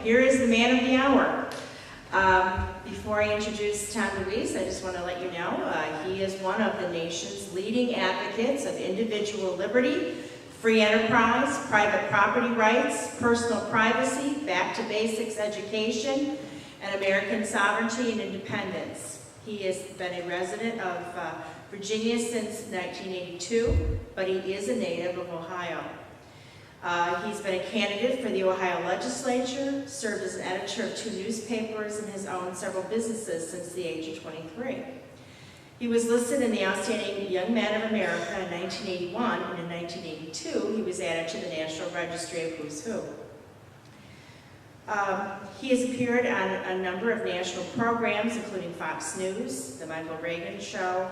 here is the man of the hour. Before I introduce Tom DeWeese, I just want to let you know he is one of the nation's leading advocates of individual liberty, free enterprise, private property rights, personal privacy, back to basics education, and American sovereignty and independence. He has been a resident of Virginia since 1982, but he is a native of Ohio. He's been a candidate for the Ohio legislature, served as an editor of 2 newspapers, and has owned several businesses since the age of 23. He was listed in the Outstanding Young Man of America in 1981, and in 1982 he was added to the National Registry of Who's Who. He has appeared on a number of national programs, including Fox News, The Michael Reagan Show,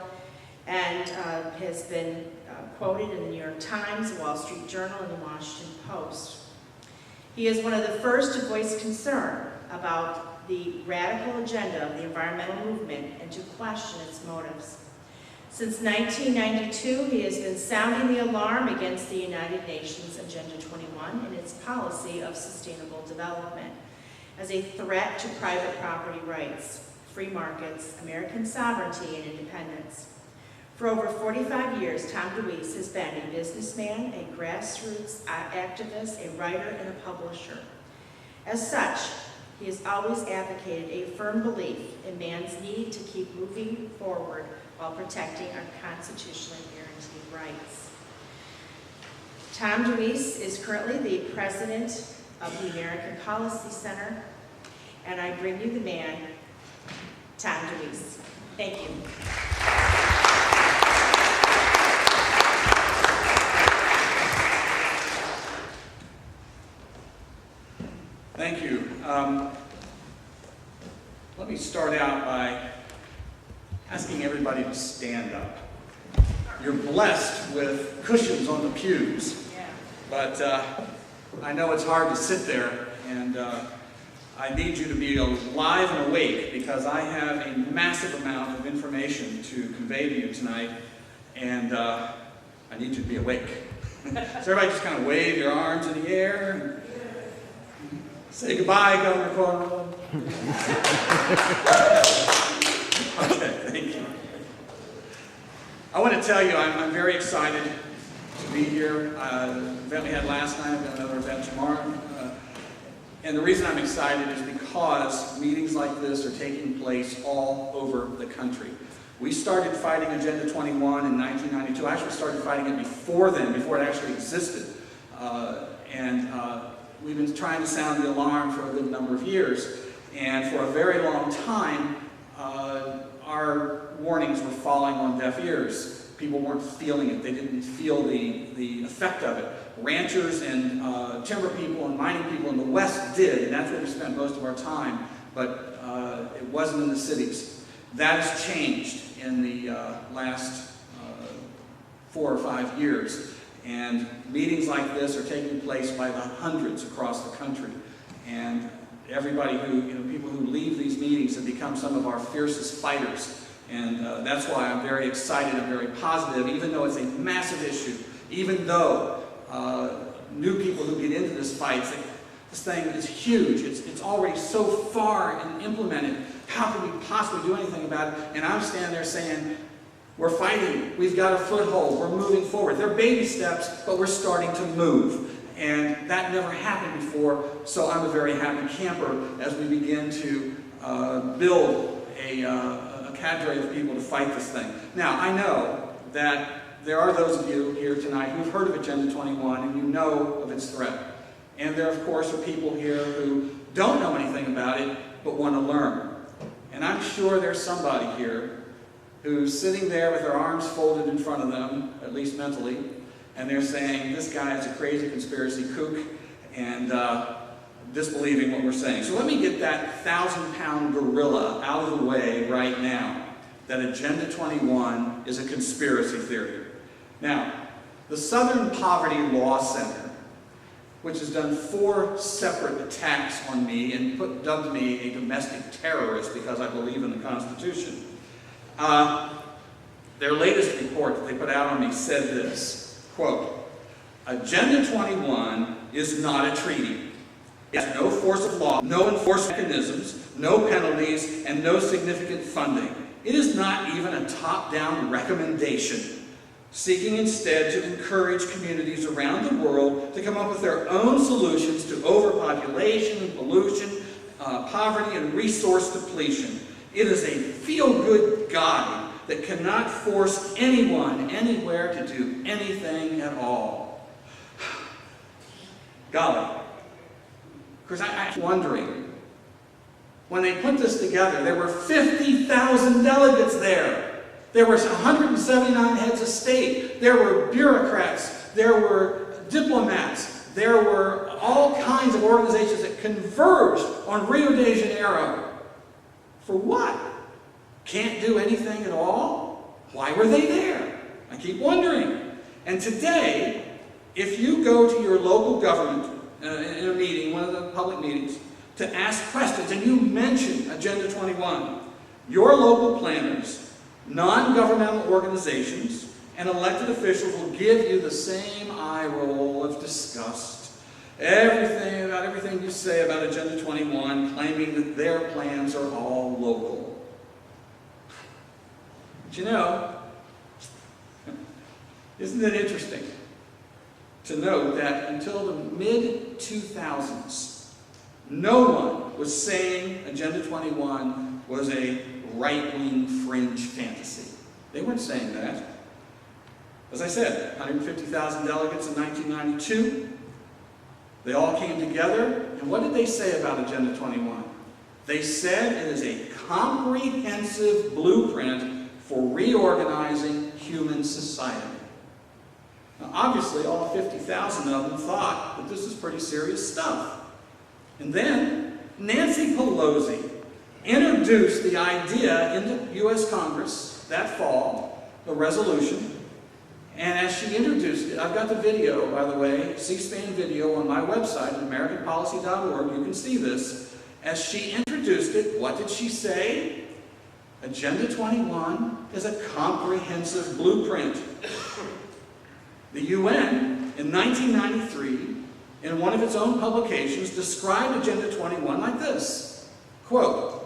and has been quoted in the New York Times, the Wall Street Journal, and the Washington Post. He is one of the first to voice concern about the radical agenda of the environmental movement and to question its motives. Since 1992, he has been sounding the alarm against the United Nations Agenda 21 and its policy of sustainable development as a threat to private property rights, free markets, American sovereignty, and independence. For over 45 years, Tom DeWeese has been a businessman, a grassroots activist, a writer, and a publisher. As such, he has always advocated a firm belief in man's need to keep moving forward while protecting our constitutionally guaranteed rights. Tom DeWeese is currently the president of the American Policy Center, and I bring you the man, Tom DeWeese. Thank you. Thank you. Let me start out by asking everybody to stand up. You're blessed with cushions on the pews, but I know it's hard to sit there, and I need you to be alive and awake because I have a massive amount of information to convey to you tonight, and I need you to be awake. So everybody just kind of wave your arms in the air and say goodbye, Governor Cuomo. Okay, thank you. I want to tell you I'm very excited to be here. The event we had last night, I've got another event tomorrow. And the reason I'm excited is because meetings like this are taking place all over the country. We started fighting Agenda 21 in 1992. I actually started fighting it before then, before it actually existed. We've been trying to sound the alarm for a good number of years. And for a very long time, our warnings were falling on deaf ears. People weren't feeling it. They didn't feel the effect of it. Ranchers and timber people and mining people in the West did, and that's where we spent most of our time, but it wasn't in the cities. That has changed in the last 4 or 5 years. And meetings like this are taking place by the hundreds across the country. And everybody people who leave these meetings have become some of our fiercest fighters. And that's why I'm very excited, I'm very positive, even though it's a massive issue, even though new people who get into this fight think this thing is huge, it's already so far and implemented, how can we possibly do anything about it? And I'm standing there saying, we're fighting, we've got a foothold, we're moving forward. They're baby steps, but we're starting to move. And that never happened before, so I'm a very happy camper as we begin to build a cadre of people to fight this thing. Now, I know that there are those of you here tonight who've heard of Agenda 21 and you know of its threat. And there, of course, are people here who don't know anything about it but want to learn. And I'm sure there's somebody here who's sitting there with their arms folded in front of them, at least mentally, and they're saying, this guy is a crazy conspiracy kook, and disbelieving what we're saying. So let me get that 1,000-pound gorilla out of the way right now, that Agenda 21 is a conspiracy theory. Now, the Southern Poverty Law Center, which has done 4 separate attacks on me and dubbed me a domestic terrorist because I believe in the Constitution, their latest report that they put out on me said this, quote, Agenda 21 is not a treaty. It has no force of law, no enforcement mechanisms, no penalties, and no significant funding. It is not even a top-down recommendation, seeking instead to encourage communities around the world to come up with their own solutions to overpopulation, pollution, poverty, and resource depletion. It is a feel-good guide that cannot force anyone anywhere to do anything at all. Golly. Because I'm wondering, when they put this together, there were 50,000 delegates there. There were 179 heads of state. There were bureaucrats. There were diplomats. There were all kinds of organizations that converged on Rio de Janeiro. For what? Can't do anything at all? Why were they there? I keep wondering. And today, if you go to your local government in a meeting, one of the public meetings, to ask questions, and you mention Agenda 21, your local planners, non-governmental organizations, and elected officials will give you the same eye roll of disgust. Everything you say about Agenda 21, claiming that their plans are all local. But you know, isn't it interesting to note that until the mid-2000s, no one was saying Agenda 21 was a right-wing fringe fantasy. They weren't saying that. As I said, 150,000 delegates in 1992. They all came together, and what did they say about Agenda 21? They said it is a comprehensive blueprint for reorganizing human society. Now, obviously, all 50,000 of them thought that this is pretty serious stuff. And then Nancy Pelosi introduced the idea into U.S. Congress that fall, the resolution. And as she introduced it, I've got the video, by the way, C-SPAN video on my website, AmericanPolicy.org. You can see this. As she introduced it, what did she say? Agenda 21 is a comprehensive blueprint. The UN, in 1993, in one of its own publications, described Agenda 21 like this, quote,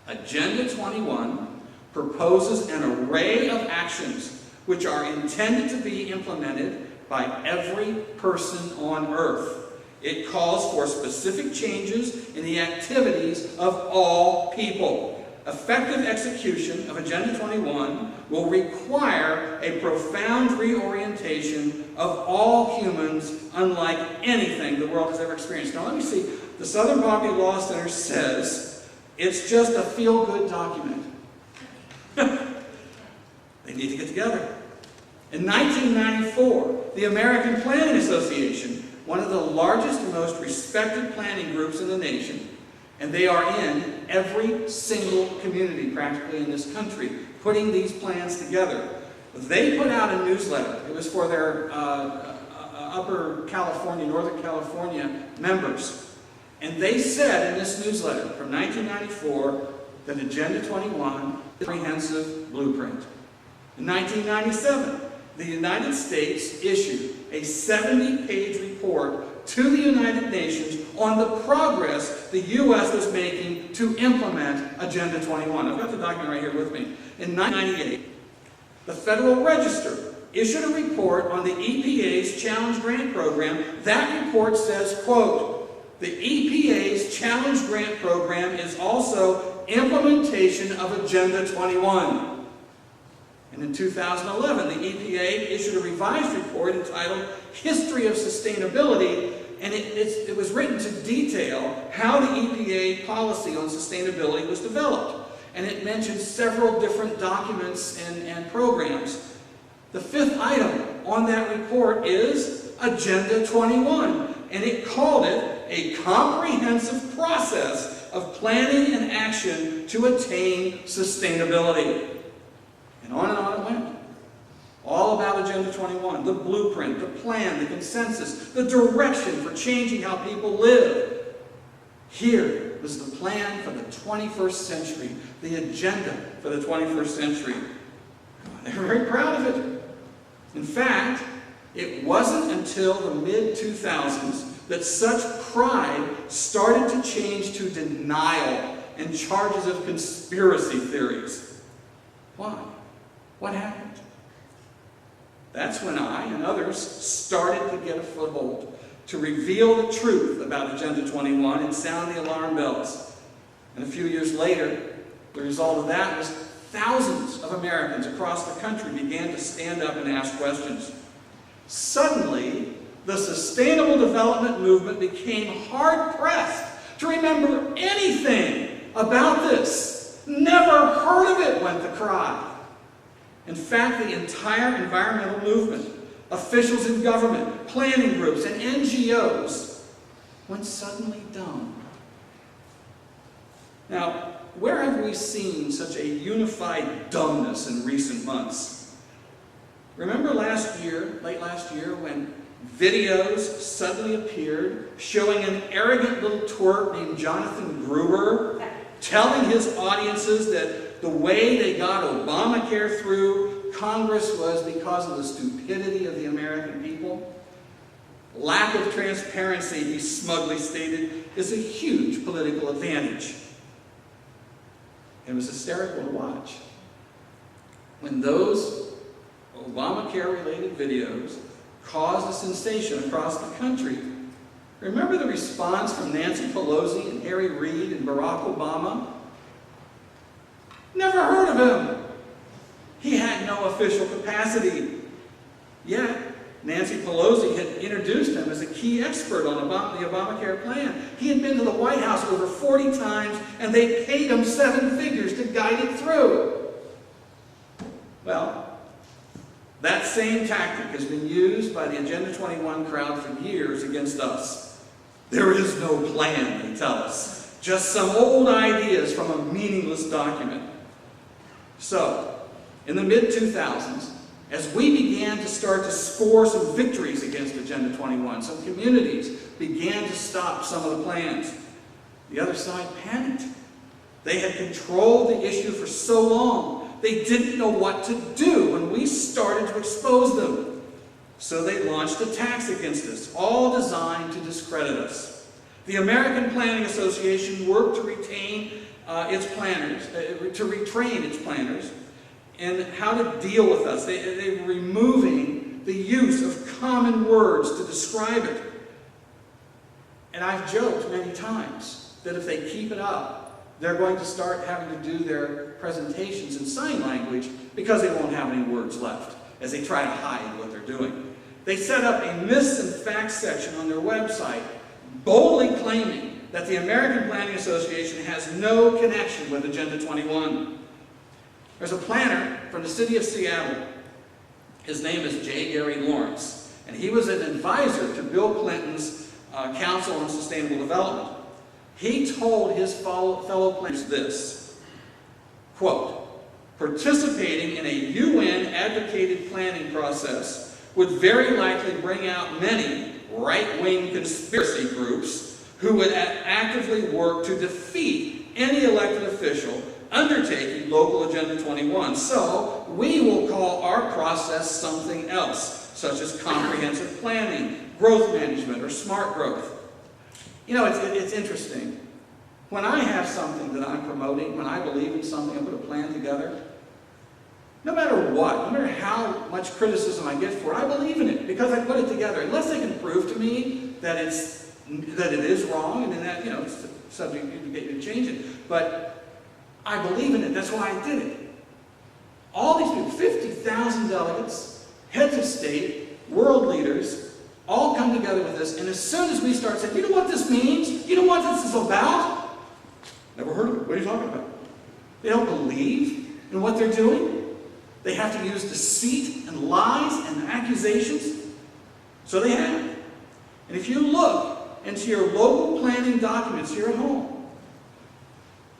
Agenda 21 proposes an array of actions which are intended to be implemented by every person on earth. It calls for specific changes in the activities of all people. Effective execution of Agenda 21 will require a profound reorientation of all humans unlike anything the world has ever experienced. Now let me see. The Southern Poverty Law Center says it's just a feel-good document. They need to get together. In 1994, the American Planning Association, one of the largest and most respected planning groups in the nation, and they are in every single community practically in this country, putting these plans together. They put out a newsletter. It was for their Upper California, Northern California members. And they said in this newsletter from 1994 that Agenda 21 is a comprehensive blueprint. In 1997, the United States issued a 70-page report to the United Nations on the progress the U.S. was making to implement Agenda 21. I've got the document right here with me. In 1998, the Federal Register issued a report on the EPA's Challenge Grant Program. That report says, quote, the EPA's Challenge Grant Program is also implementation of Agenda 21. And in 2011, the EPA issued a revised report entitled History of Sustainability, and it was written to detail how the EPA policy on sustainability was developed. And it mentioned several different documents and programs. The fifth item on that report is Agenda 21, and it called it a comprehensive process of planning and action to attain sustainability. And on it went. All about Agenda 21, the blueprint, the plan, the consensus, the direction for changing how people live. Here was the plan for the 21st century, the agenda for the 21st century. They were very proud of it. In fact, It wasn't until the mid-2000s that such pride started to change to denial and charges of conspiracy theories. Why? What happened? That's when I and others started to get a foothold to reveal the truth about Agenda 21 and sound the alarm bells. And a few years later, the result of that was thousands of Americans across the country began to stand up and ask questions. Suddenly, the sustainable development movement became hard-pressed to remember anything about this. Never heard of it, went the cry. In fact, the entire environmental movement, officials in government, planning groups, and NGOs went suddenly dumb. Now, where have we seen such a unified dumbness in recent months? Remember late last year, when videos suddenly appeared showing an arrogant little twerp named Jonathan Gruber telling his audiences that the way they got Obamacare through Congress was because of the stupidity of the American people? Lack of transparency, he smugly stated, is a huge political advantage. It was hysterical to watch. When those Obamacare-related videos caused a sensation across the country, remember the response from Nancy Pelosi and Harry Reid and Barack Obama? Never heard of him. He had no official capacity. Yet, Nancy Pelosi had introduced him as a key expert on the Obamacare plan. He had been to the White House over 40 times, and they paid him 7 figures to guide it through. Well, that same tactic has been used by the Agenda 21 crowd for years against us. There is no plan, they tell us. Just some old ideas from a meaningless document. So, in the mid-2000s, as we began to start to score some victories against Agenda 21, some communities began to stop some of the plans. The other side panicked. They had controlled the issue for so long, they didn't know what to do when we started to expose them. So they launched attacks against us, all designed to discredit us. The American Planning Association worked to retrain its planners and how to deal with us. They were removing the use of common words to describe it. And I've joked many times that if they keep it up, they're going to start having to do their presentations in sign language because they won't have any words left as they try to hide what they're doing. They set up a myths and facts section on their website, boldly claiming that the American Planning Association has no connection with Agenda 21. There's a planner from the city of Seattle. His name is J. Gary Lawrence, and he was an advisor to Bill Clinton's Council on Sustainable Development. He told his fellow planners this, quote, participating in a UN-advocated planning process would very likely bring out many right-wing conspiracy groups who would actively work to defeat any elected official undertaking local Agenda 21. So we will call our process something else, such as comprehensive planning, growth management, or smart growth. You know, it's interesting. When I have something that I'm promoting, when I believe in something, I put a plan together, no matter what, no matter how much criticism I get for it, I believe in it because I put it together. Unless they can prove to me that it is wrong, and then that, you know, it's subject to change it. But I believe in it. That's why I did it. All these people, 50,000 delegates, heads of state, world leaders, all come together with this, and as soon as we start saying, you know what this means? You know what this is about? Never heard of it. What are you talking about? They don't believe in what they're doing. They have to use deceit and lies and accusations. So they have. And if you look into your local planning documents here at home,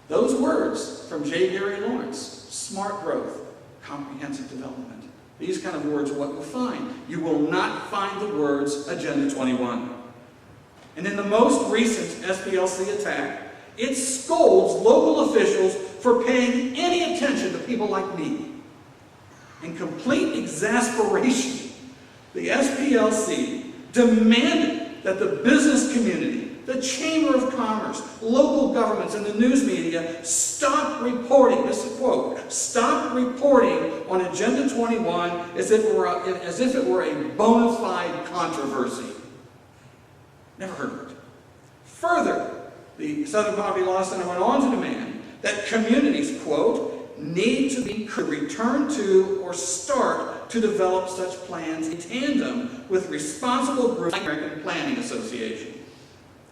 those words from J. Gary Lawrence, smart growth, comprehensive development, these kind of words are what you'll find. You will not find the words Agenda 21. And in the most recent SPLC attack, it scolds local officials for paying any attention to people like me. In complete exasperation, The SPLC demanded that the business community, the Chamber of Commerce, local governments, and the news media stop reporting, this is a quote, stop reporting on Agenda 21 as if it were a bona fide controversy. Never heard of it. Further, the Southern Poverty Law Center went on to demand that communities, quote, need to be return to or start to develop such plans in tandem with responsible groups like the American Planning Association.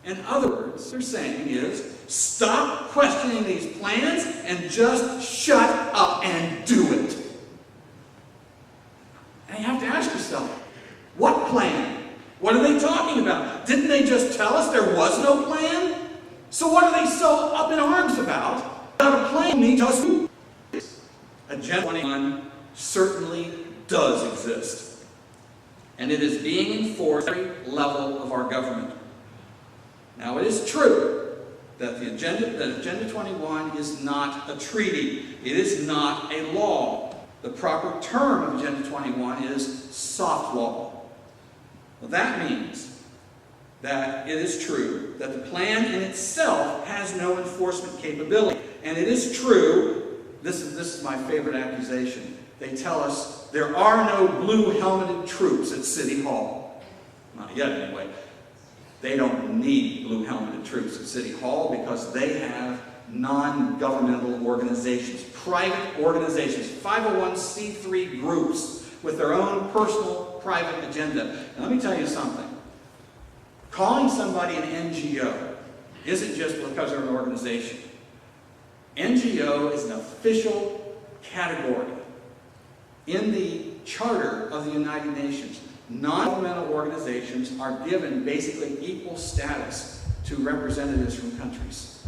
In other words, they're saying is, stop questioning these plans and just shut up and do it. And you have to ask yourself, what plan? What are they talking about? Didn't they just tell us there was no plan? So what are they so up in arms about? Without a plan, need just do. Agenda 21 certainly does exist. And it is being enforced at every level of our government. Now, it is true that Agenda 21 is not a treaty. It is not a law. The proper term of Agenda 21 is soft law. Well, that means that it is true that the plan in itself has no enforcement capability. And it is true, this is my favorite accusation, they tell us there are no blue-helmeted troops at City Hall. Not yet, anyway. They don't need blue-helmeted troops at City Hall because they have non-governmental organizations, private organizations, 501c3 groups with their own personal private agenda. And let me tell you something. Calling somebody an NGO isn't just because they're an organization. NGO is an official category in the Charter of the United Nations. Non-governmental organizations are given basically equal status to representatives from countries.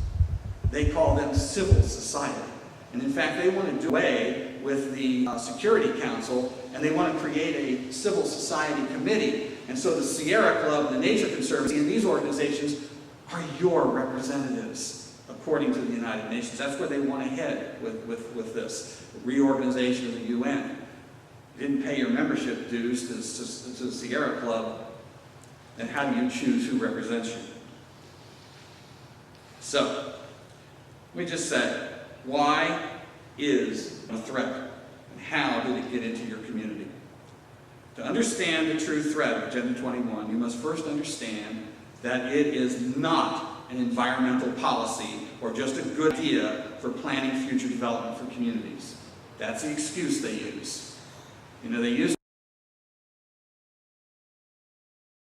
They call them civil society. And in fact, they want to do away with the Security Council, and they want to create a civil society committee. And so the Sierra Club, the Nature Conservancy, and these organizations are your representatives, according to the United Nations. That's where they want to head with this reorganization of the UN. You didn't pay your membership dues to the Sierra Club, then how do you choose who represents you? So, let me just say, why is a threat? And how did it get into your community? To understand the true threat of Agenda 21, you must first understand that it is not an environmental policy or just a good idea for planning future development for communities. That's the excuse they use. You know, they use